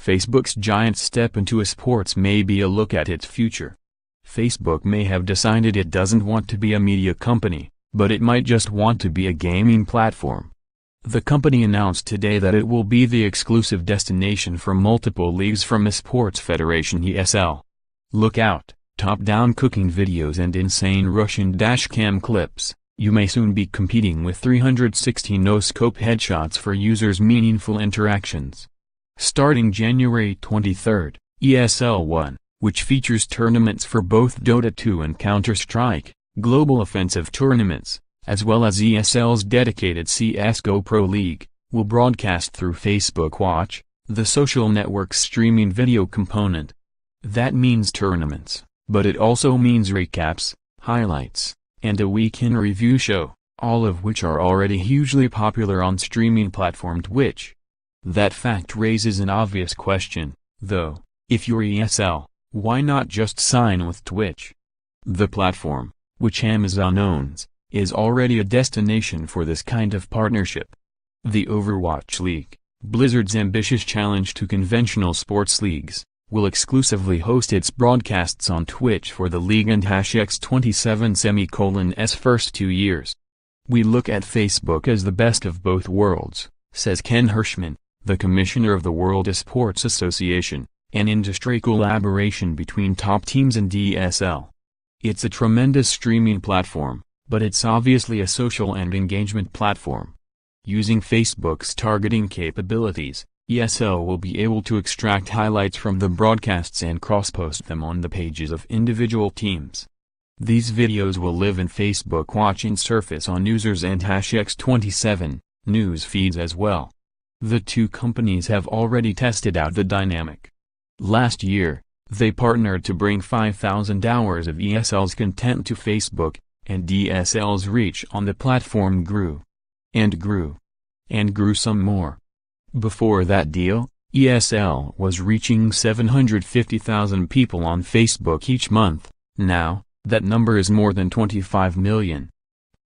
Facebook's giant step into esports may be a look at its future. Facebook may have decided it doesn't want to be a media company, but it might just want to be a gaming platform. The company announced today that it will be the exclusive destination for multiple leagues from Esports Federation ESL. Look out, top-down cooking videos and insane Russian dashcam clips. You may soon be competing with 360 no-scope headshots for users' meaningful interactions. Starting January 23, ESL 1, which features tournaments for both Dota 2 and Counter-Strike, global offensive tournaments, as well as ESL's dedicated CS:GO Pro League, will broadcast through Facebook Watch, the social network's streaming video component. That means tournaments, but it also means recaps, highlights, and a week-in review show, all of which are already hugely popular on streaming platform Twitch. That fact raises an obvious question, though: if you're ESL, why not just sign with Twitch? The platform, which Amazon owns, is already a destination for this kind of partnership. The Overwatch League, Blizzard's ambitious challenge to conventional sports leagues, will exclusively host its broadcasts on Twitch for the league and #27's first 2 years. We look at Facebook as the best of both worlds, says Ken Hirschman, the commissioner of the World Esports Association, an industry collaboration between top teams and ESL. It's a tremendous streaming platform, but it's obviously a social and engagement platform. Using Facebook's targeting capabilities, ESL will be able to extract highlights from the broadcasts and cross-post them on the pages of individual teams. These videos will live in Facebook Watch and surface on users and #27 news feeds as well. The two companies have already tested out the dynamic. Last year, they partnered to bring 5,000 hours of ESL's content to Facebook, and ESL's reach on the platform grew. And grew. And grew some more. Before that deal, ESL was reaching 750,000 people on Facebook each month. Now, that number is more than 25 million.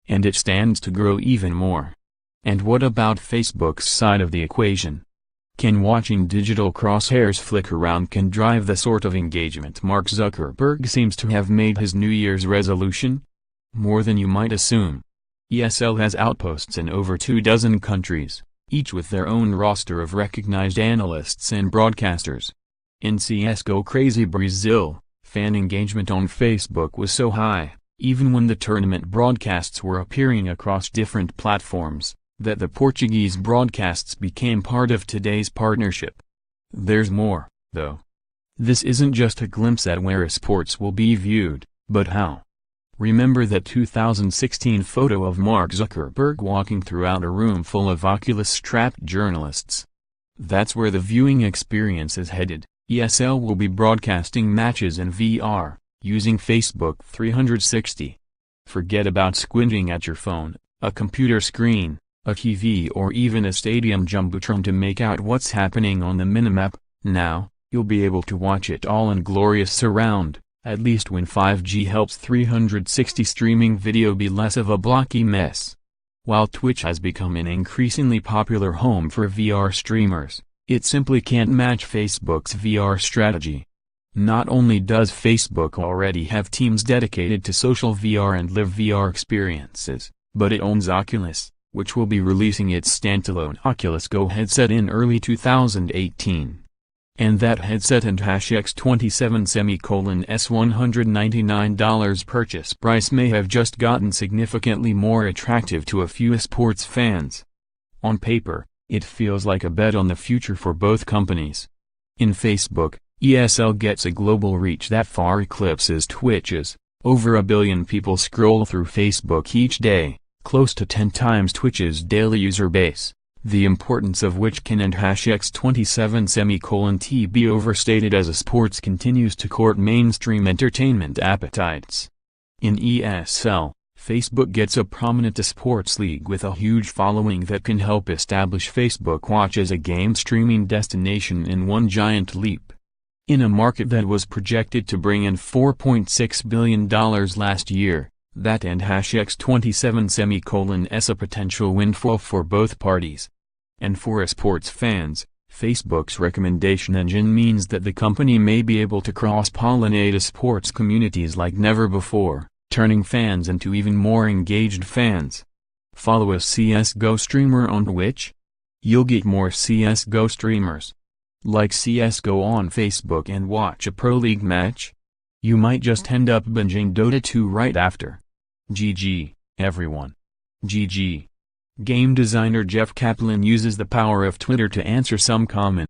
And it stands to grow even more. And what about Facebook's side of the equation? Can watching digital crosshairs flick around can drive the sort of engagement Mark Zuckerberg seems to have made his New Year's resolution? More than you might assume. ESL has outposts in over 24 countries, each with their own roster of recognized analysts and broadcasters. In CS:GO Crazy Brazil, fan engagement on Facebook was so high, even when the tournament broadcasts were appearing across different platforms, that the Portuguese broadcasts became part of today's partnership. There's more, though. This isn't just a glimpse at where esports will be viewed, but how. Remember that 2016 photo of Mark Zuckerberg walking throughout a room full of Oculus-strapped journalists? That's where the viewing experience is headed. ESL will be broadcasting matches in VR, using Facebook 360. Forget about squinting at your phone, a computer screen, a TV or even a stadium jumbotron to make out what's happening on the minimap. Now, you'll be able to watch it all in glorious surround, at least when 5G helps 360 streaming video be less of a blocky mess. While Twitch has become an increasingly popular home for VR streamers, it simply can't match Facebook's VR strategy. Not only does Facebook already have teams dedicated to social VR and live VR experiences, but it owns Oculus, which will be releasing its standalone Oculus Go headset in early 2018. And that headset and #27's $199 purchase price may have just gotten significantly more attractive to a few esports fans. On paper, it feels like a bet on the future for both companies. In Facebook, ESL gets a global reach that far eclipses Twitch's. Over 1 billion people scroll through Facebook each day, close to 10 times Twitch's daily user base, the importance of which can and #27 be overstated as esports continues to court mainstream entertainment appetites. In ESL, Facebook gets a prominent esports league with a huge following that can help establish Facebook Watch as a game streaming destination in one giant leap. In a market that was projected to bring in $4.6 billion last year, that and #27 is a potential windfall for both parties. And for esports fans, Facebook's recommendation engine means that the company may be able to cross-pollinate esports communities like never before, turning fans into even more engaged fans. Follow a CSGO streamer on Twitch? You'll get more CSGO streamers. Like CSGO on Facebook and watch a Pro League match? You might just end up binging Dota 2 right after. GG, everyone. GG. Game designer Jeff Kaplan uses the power of Twitter to answer some comments.